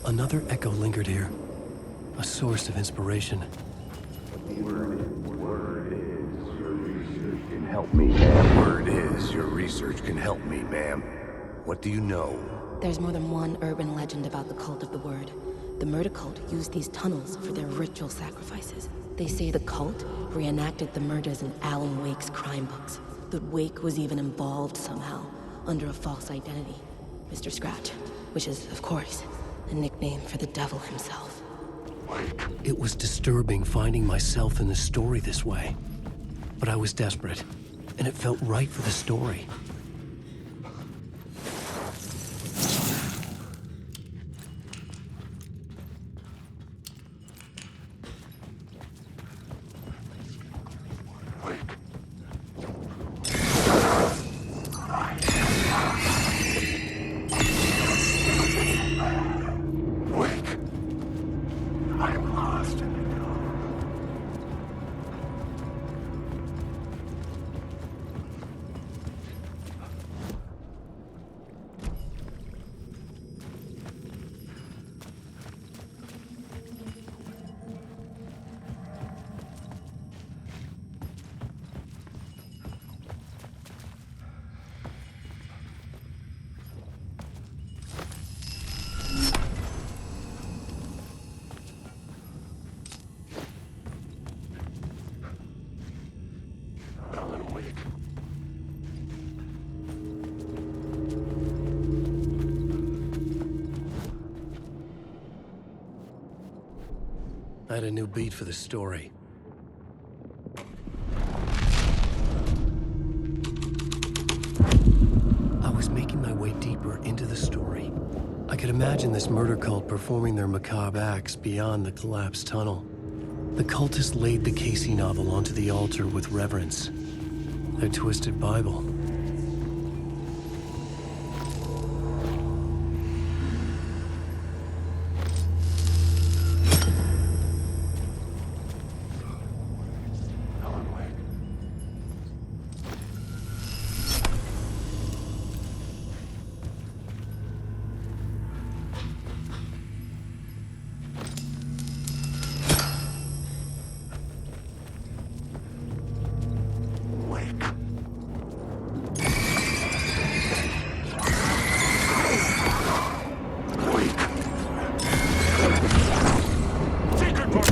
Another echo lingered here, a source of inspiration. Word is your research can help me, ma'am. Word is your research can help me, ma'am. What do you know? There's more than one urban legend about the Cult of the Word. The murder cult used these tunnels for their ritual sacrifices. They say the cult reenacted the murders in Alan Wake's crime books. That Wake was even involved somehow, under a false identity. Mr. Scratch, which is, of course, a nickname for the devil himself. It was disturbing finding myself in the story this way. But I was desperate, and it felt right for the story. I'm lost in the dark. Alan Wake. I had a new beat for the story. I was making my way deeper into the story. I could imagine this murder cult performing their macabre acts beyond the collapsed tunnel. The cultists laid the Casey novel onto the altar with reverence. Their twisted Bible. Alan Wake. Wake. Wake. Secret book.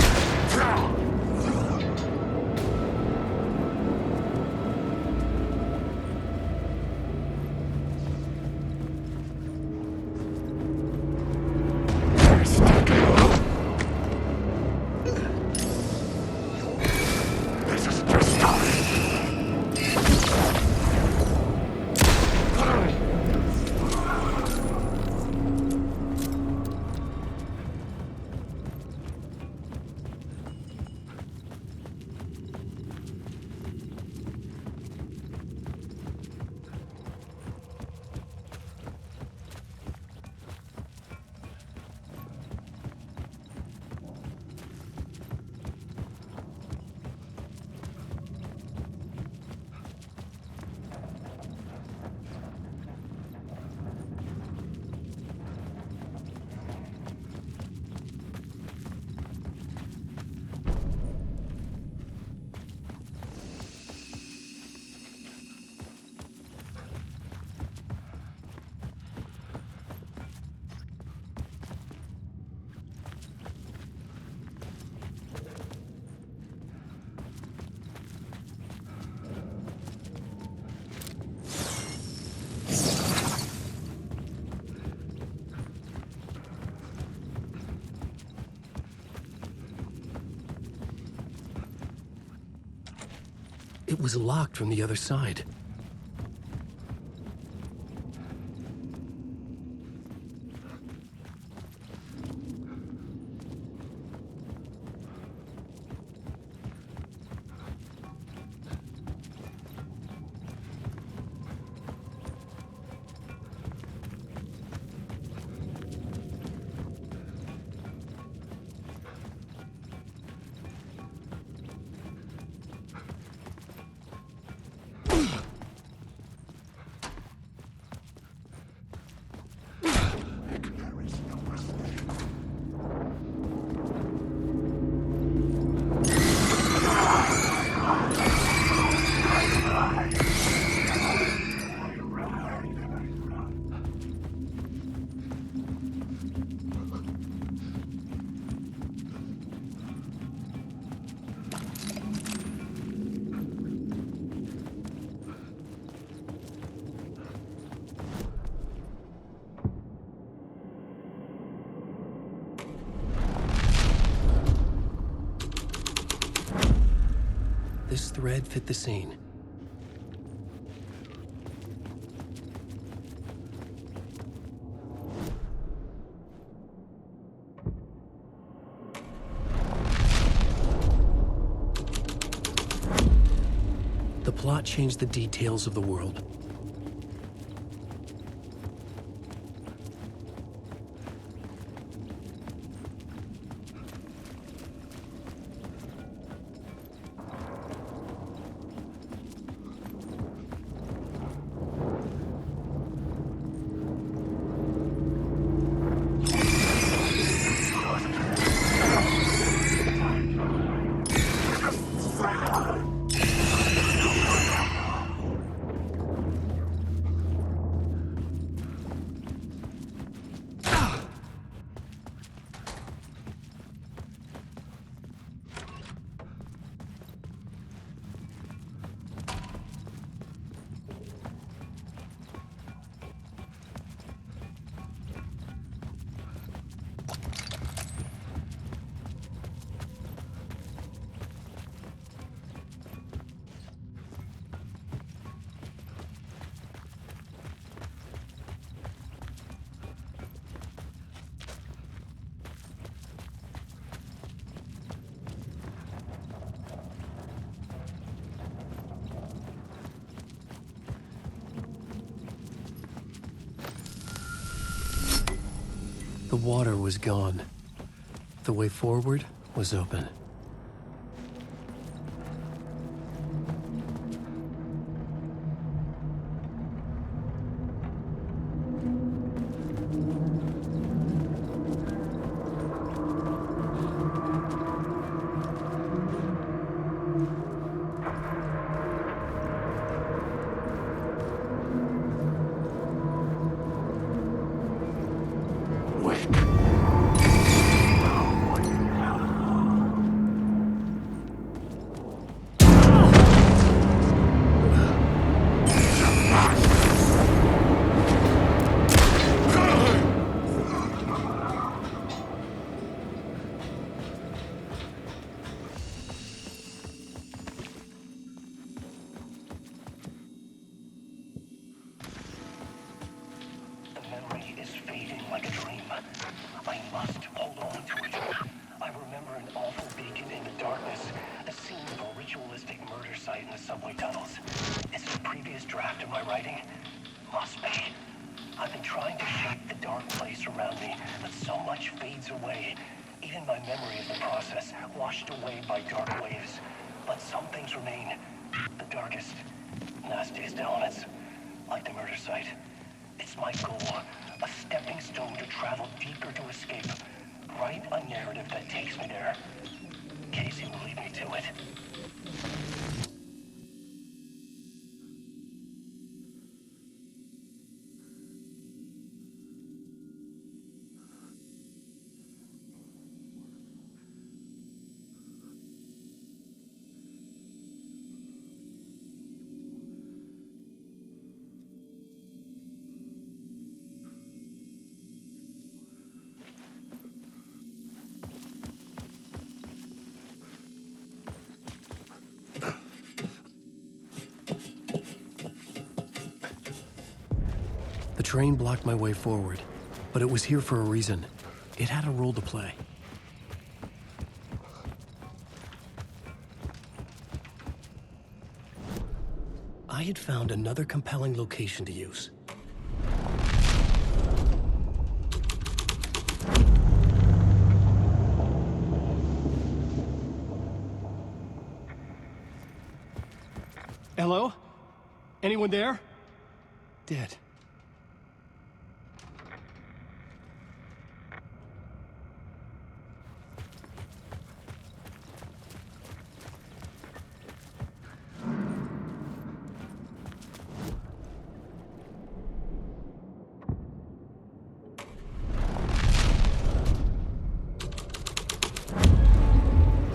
This is just starting. It was locked from the other side. thread fit the scene. The plot changed the details of the world. The water was gone. The way forward was open. Washed away by dark waves, but some things remain. The darkest, nastiest elements, like the murder site. It's my goal, a stepping stone to travel deeper to escape. Write a narrative that takes me there. Casey will lead me to it. The train blocked my way forward, but it was here for a reason. It had a role to play. I had found another compelling location to use. Hello? Anyone there? Dead.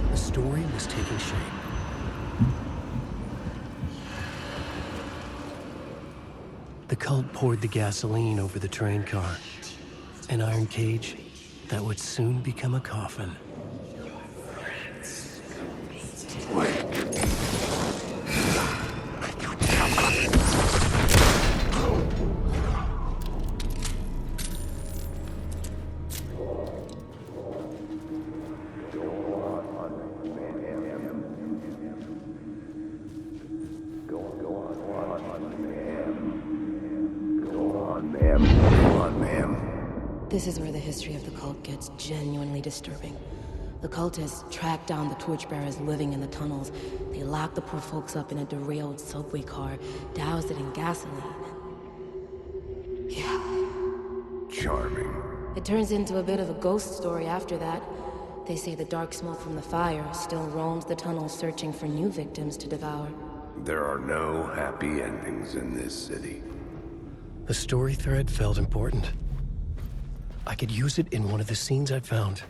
The story was taking shape. The cult poured the gasoline over the train car. An iron cage that would soon become a coffin. ma'am. Come on, ma'am. This is where the history of the cult gets genuinely disturbing. The cultists tracked down the torchbearers living in the tunnels. They locked the poor folks up in a derailed subway car, doused it in gasoline. Yeah. Charming. It turns into a bit of a ghost story after that. They say the dark smoke from the fire still roams the tunnels searching for new victims to devour. There are no happy endings in this city. The story thread felt important. I could use it in one of the scenes I'd found.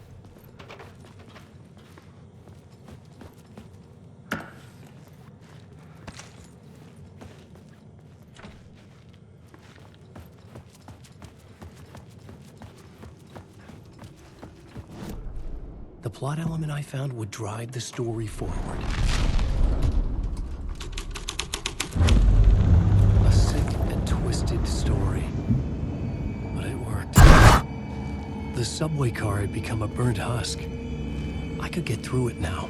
The plot element I found would drive the story forward. A sick and twisted story. But it worked. The subway car had become a burnt husk. I could get through it now.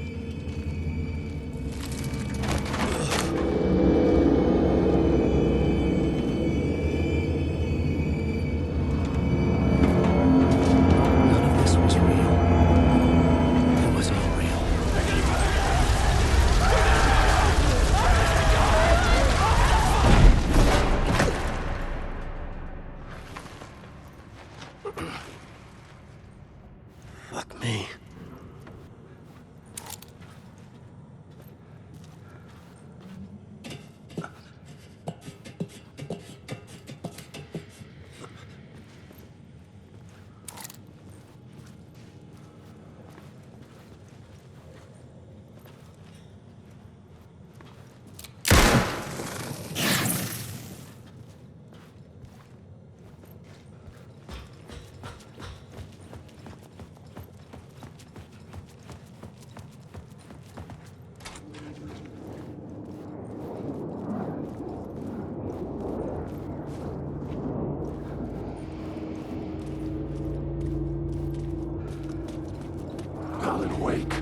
None of this was real. It was all real. Fuck me. Alan Wake.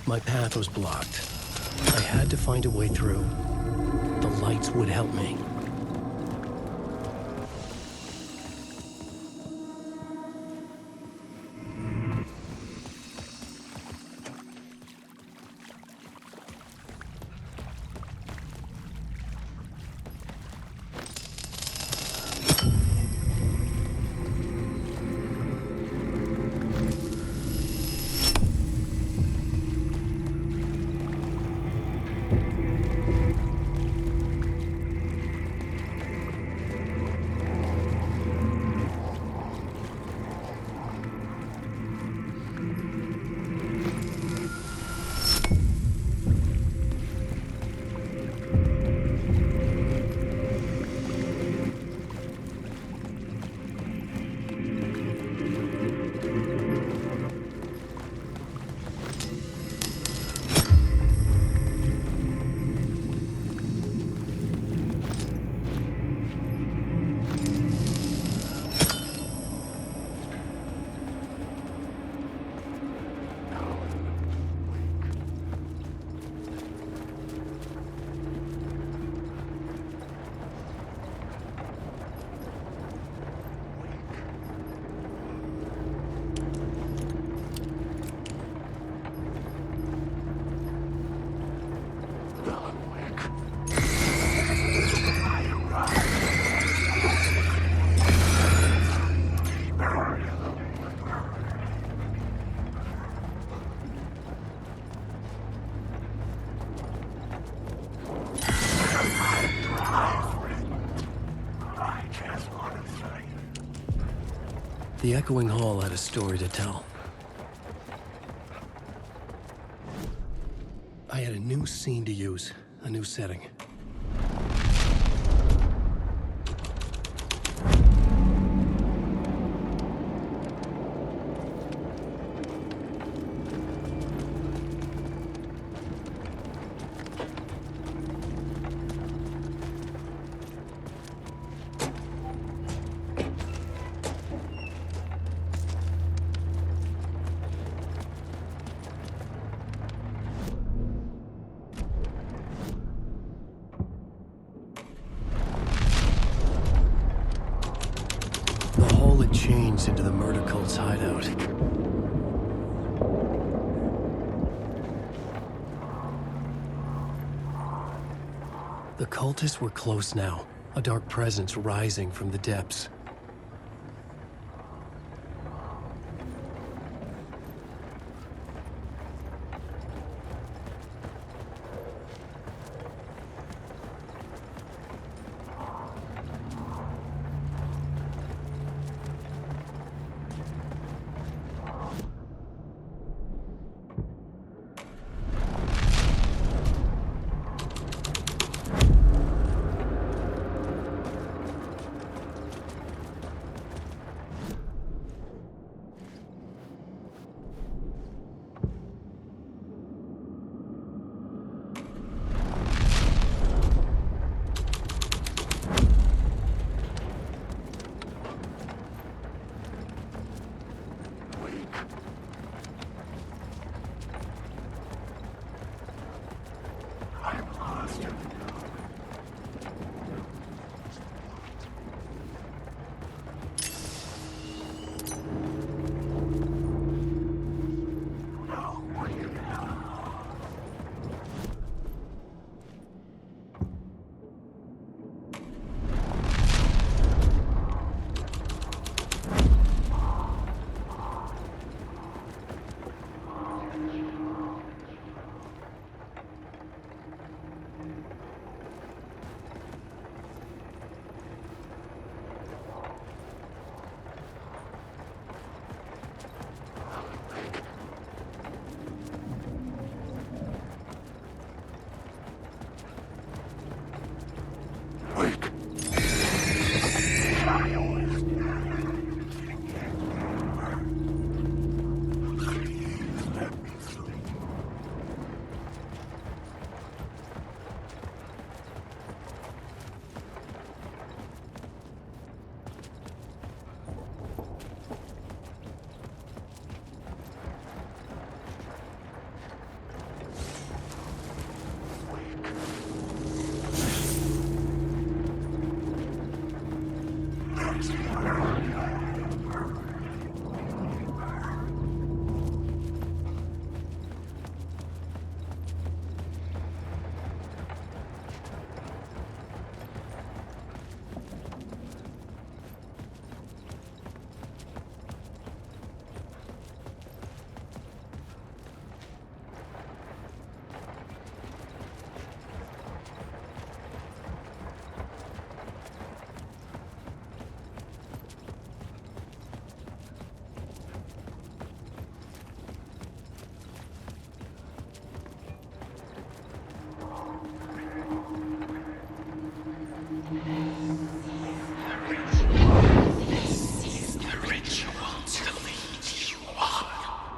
My path was blocked. I had to find a way through. The lights would help me. The echoing hall had a story to tell. I had a new scene to use, a new setting. The hall had changed into the murder cult's hideout. The cultists were close now, a dark presence rising from the depths.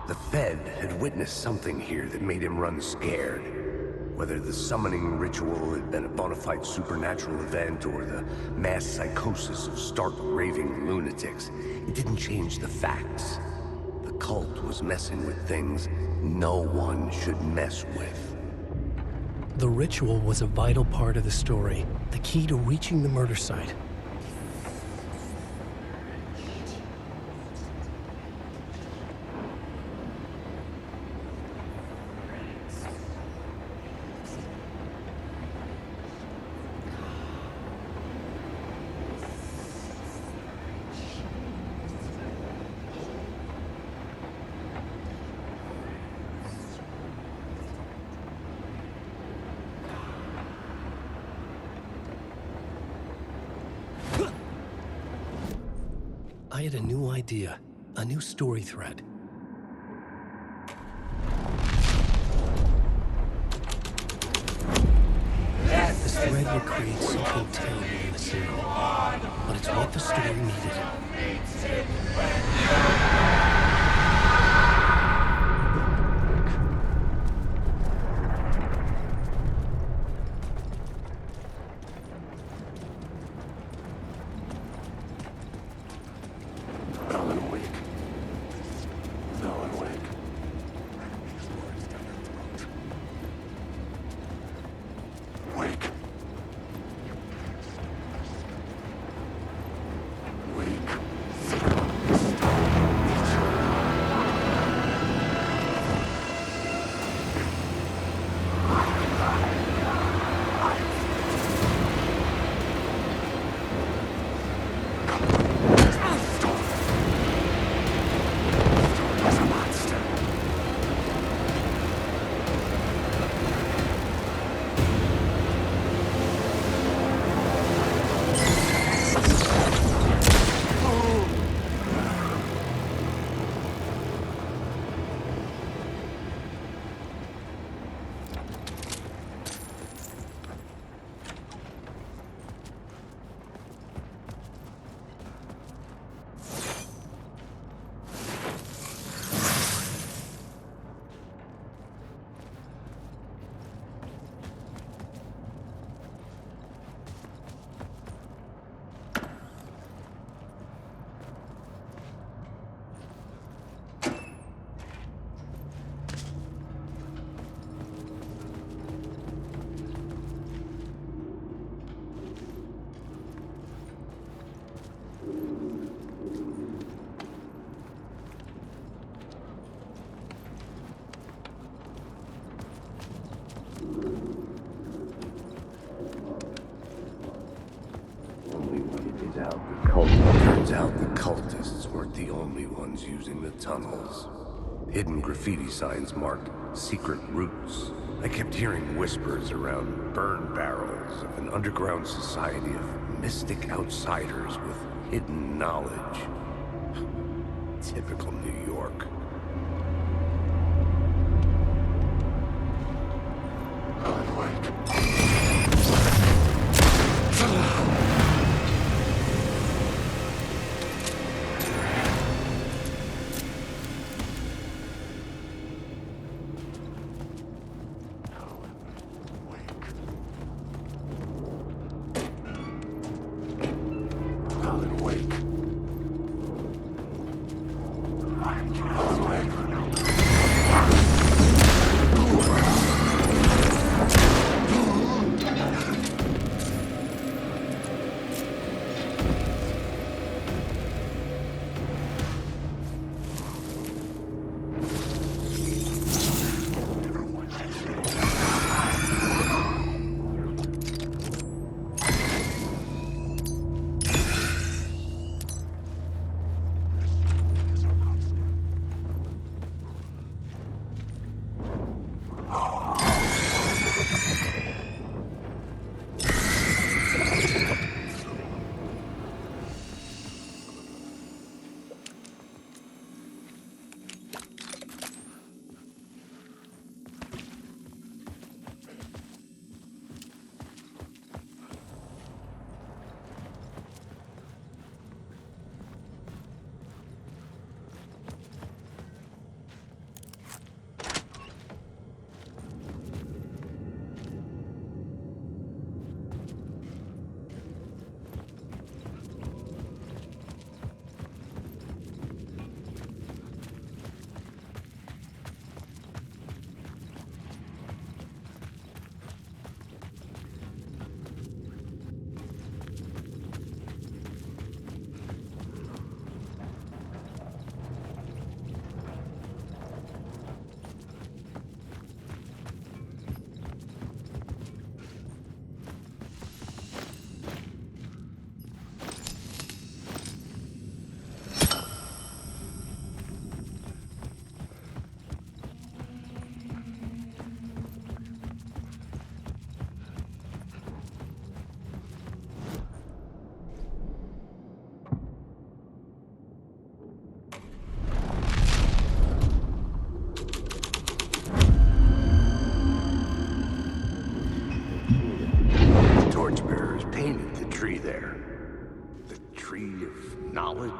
The Fed had witnessed something here that made him run scared. Whether the summoning ritual had been a bona fide supernatural event or the mass psychosis of stark raving lunatics, it didn't change the facts. The cult was messing with things no one should mess with. The ritual was a vital part of the story, the key to reaching the murder site. I had a new idea, a new story thread. This thread would create something terrible in the scene, but it's what the story needed. Alan Wake. Alan Wake. Wake. Wake. Turns out the cultists weren't the only ones using the tunnels. Hidden graffiti signs marked secret routes. I kept hearing whispers around burn barrels of an underground society of mystic outsiders with hidden knowledge. Typical New York. Alan Wake. Alan Wake.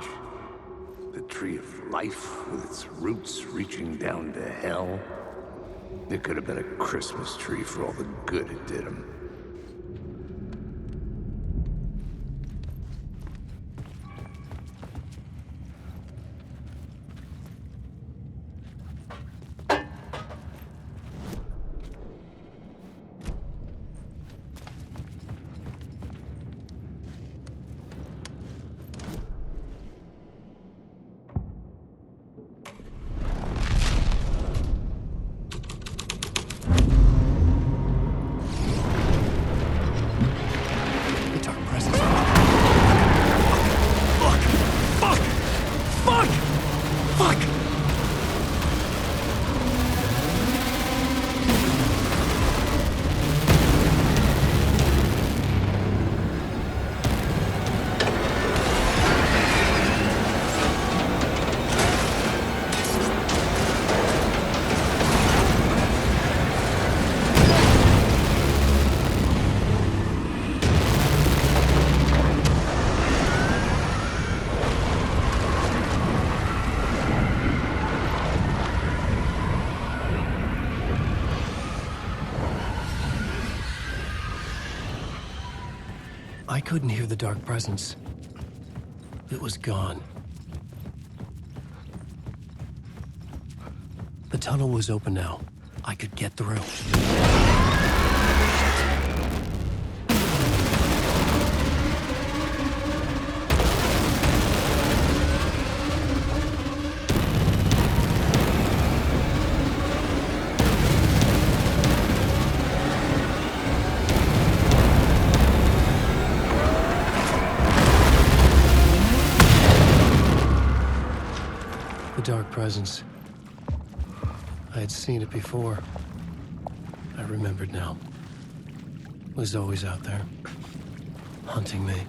knowledge. The tree of life with its roots reaching down to hell. It could have been a Christmas tree for all the good it did him. The dark presence. Fuck! Fuck! Fuck! Fuck! I couldn't hear the dark presence. It was gone. The tunnel was open now. I could get through. The dark presence. I had seen it before. I remembered now. It was always out there, hunting me.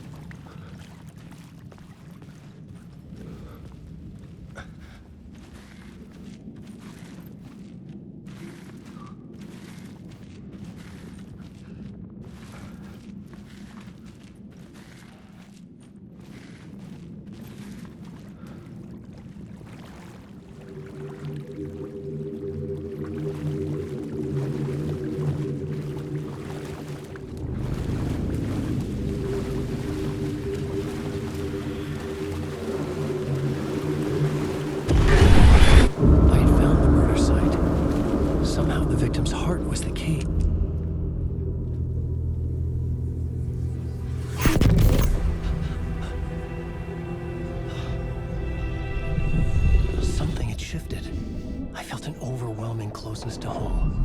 I had found the murder site. Somehow the victim's heart was the key. Something had shifted. I felt an overwhelming closeness to home.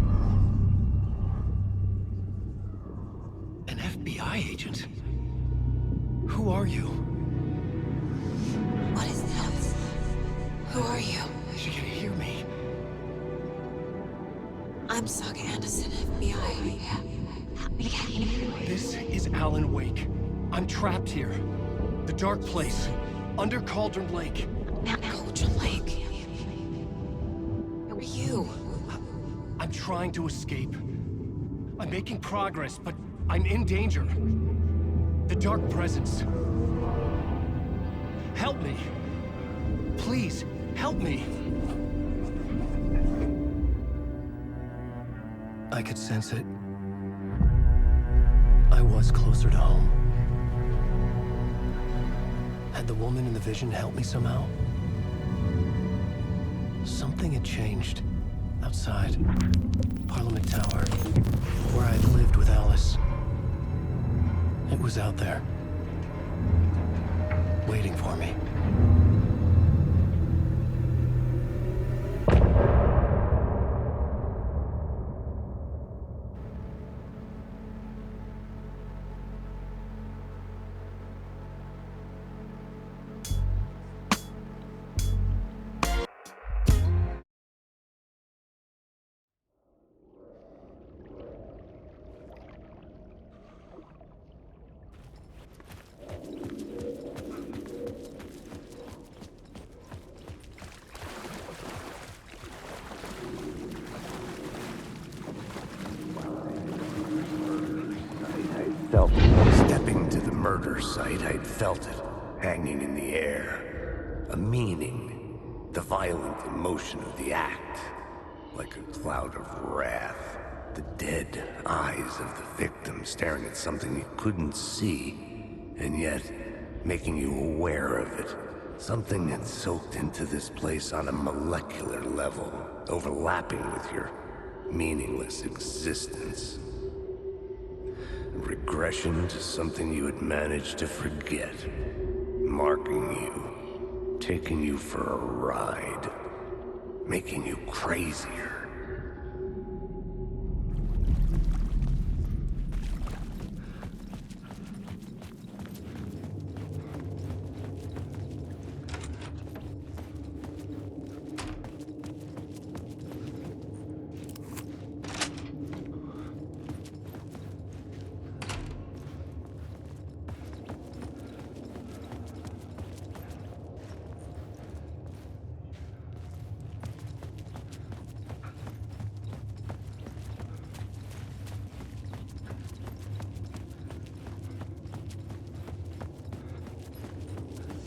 An FBI agent? Who are you? What is this? Who are you? She can hear me. I'm Saga Anderson, FBI. This is Alan Wake. I'm trapped here. The dark place. Under Cauldron Lake. Cauldron Lake. Who are you? I'm trying to escape. I'm making progress, but I'm in danger. The dark presence. Help me. Please, help me. I could sense it. I was closer to home. Had the woman in the vision helped me somehow? Something had changed. Outside. Parliament Tower. Where I'd lived with Alice. It was out there. Waiting for me. Stepping to the murder site, I'd felt it, hanging in the air. a meaning, the violent emotion of the act, like a cloud of wrath. The dead eyes of the victim staring at something you couldn't see, and yet making you aware of it. Something had soaked into this place on a molecular level, overlapping with your meaningless existence. Regression to something you had managed to forget, marking you, taking you for a ride, making you crazier.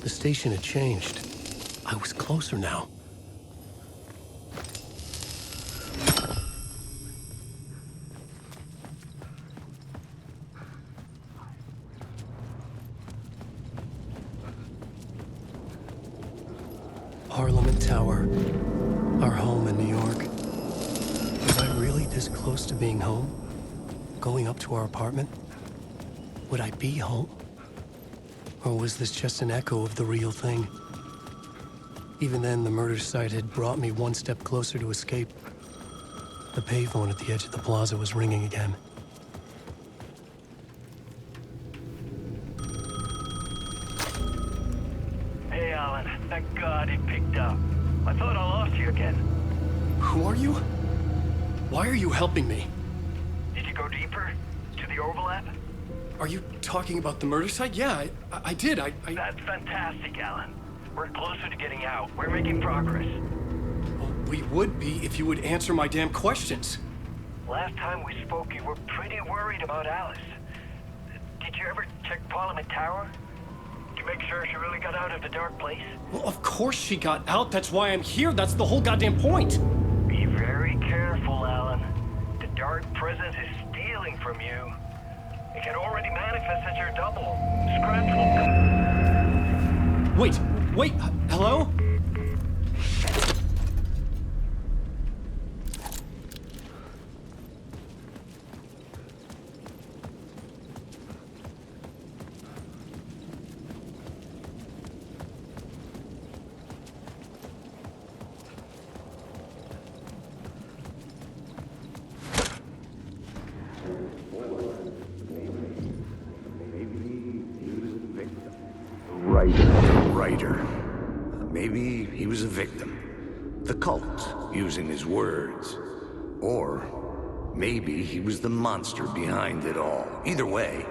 The station had changed. I was closer now. Parliament Tower. Our home in New York. Was I really this close to being home? Going up to our apartment? Would I be home? Or was this just an echo of the real thing? Even then, the murder site had brought me one step closer to escape. The payphone at the edge of the plaza was ringing again. Hey, Alan. Thank God it picked up. I thought I lost you again. Who are you? Why are you helping me? Did you go deeper? To the overlap? Are you talking about the murder site? Yeah, I did. That's fantastic, Alan. We're closer to getting out. We're making progress. Well, we would be if you would answer my damn questions. Last time we spoke, you were pretty worried about Alice. Did you ever check Parliament Tower? To make sure she really got out of the dark place? Well, of course she got out. That's why I'm here. That's the whole goddamn point. Be very careful, Alan. The dark presence is stealing from you. It can already manifest as your double. Scratch will come. Wait, hello? Writer. Maybe he was a victim. The cult, using his words. Or maybe he was the monster behind it all. Either way,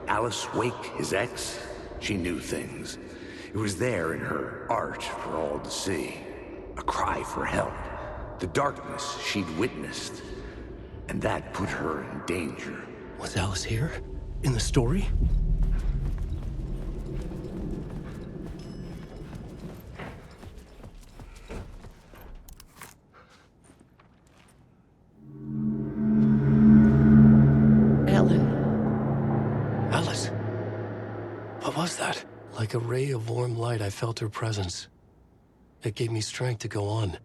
Alice Wake, his ex, she knew things. It was there in her art for all to see. A cry for help. The darkness she'd witnessed. And that put her in danger. Was Alice here? In the story? What was that? Like a ray of warm light, I felt her presence. It gave me strength to go on.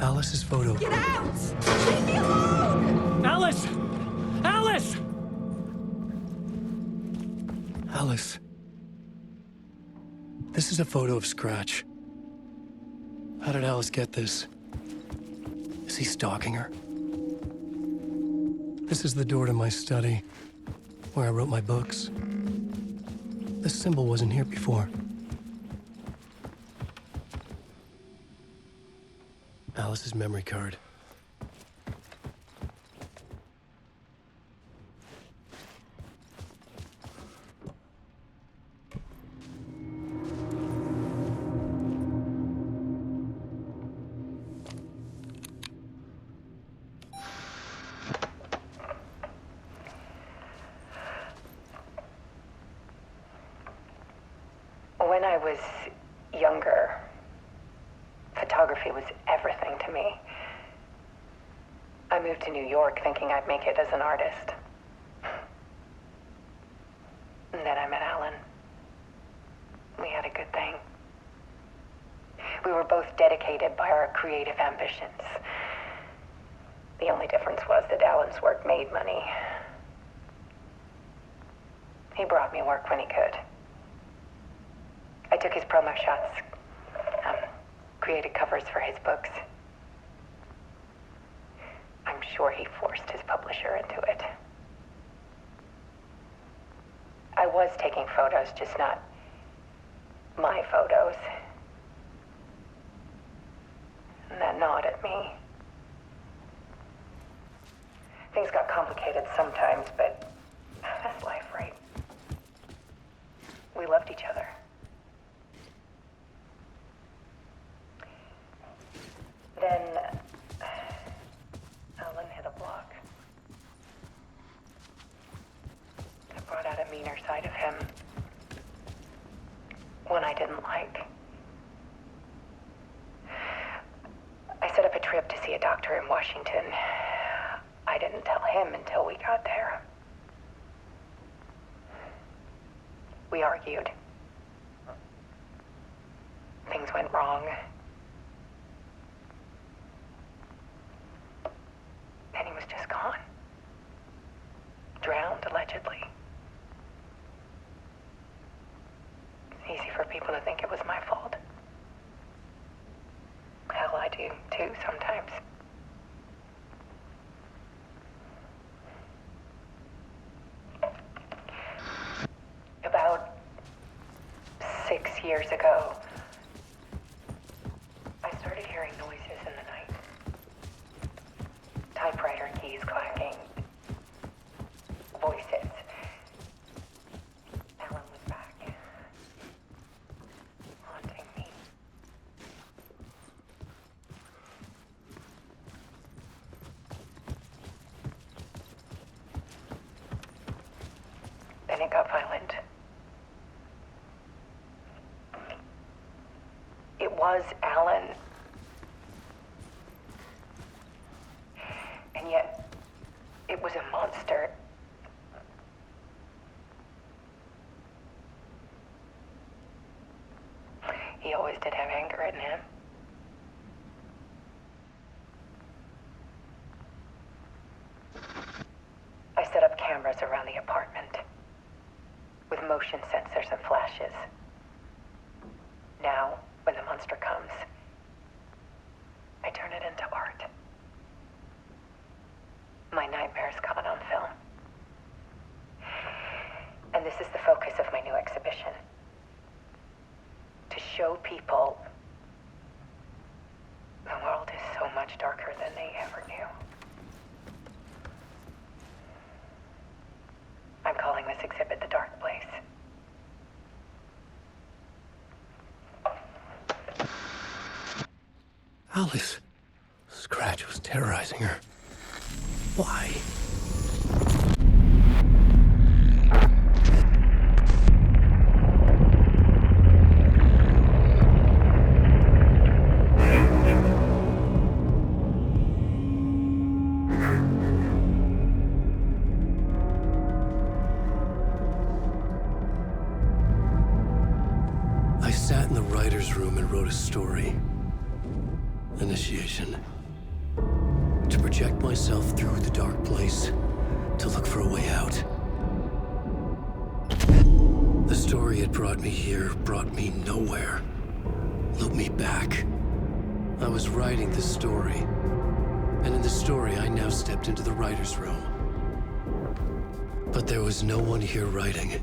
Alice's photo. Get out! Leave me alone! Alice! Alice! Alice. This is a photo of Scratch. How did Alice get this? Is he stalking her? This is the door to my study, where I wrote my books. This symbol wasn't here before. Alice's memory card. When I was younger, photography was everything to me. I moved to New York thinking I'd make it as an artist. And then I met Alan. We had a good thing. We were both dedicated by our creative ambitions. The only difference was that Alan's work made money. He brought me work when he could. I took his promo shots, created covers for his books. I'm sure he forced his publisher into it. I was taking photos, just not my photos. And that gnawed at me. Things got complicated sometimes, but that's life, right? We loved each other. Then Alan hit a block. It brought out a meaner side of him. One I didn't like. I set up a trip to see a doctor in Washington. I didn't tell him until we got there. We argued. Things went wrong. And he was just gone. Drowned, allegedly. It's easy for people to think it was my fault. Hell, I do too sometimes. About 6 years ago, I started hearing noises in the night. Typewriter keys clacking. Voices. Alan was back. Haunting me. Then it got violent. It was Alan. And yet, it was a monster. He always did have anger in him. I set up cameras around the apartment with motion sensors and flashes. Now, when the monster comes, I turn it into art. My nightmares caught on film. And this is the focus of my new exhibition. To show people the world is so much darker than they ever knew. I'm calling this exhibit The Dark Place. Alice. Scratch was terrorizing her. Why? I sat in the writer's room and wrote a story. Initiation. To project myself through the dark place, to look for a way out. The story had brought me here, brought me nowhere. Looped me back. I was writing this story. And in the story, I now stepped into the writer's room. But there was no one here writing.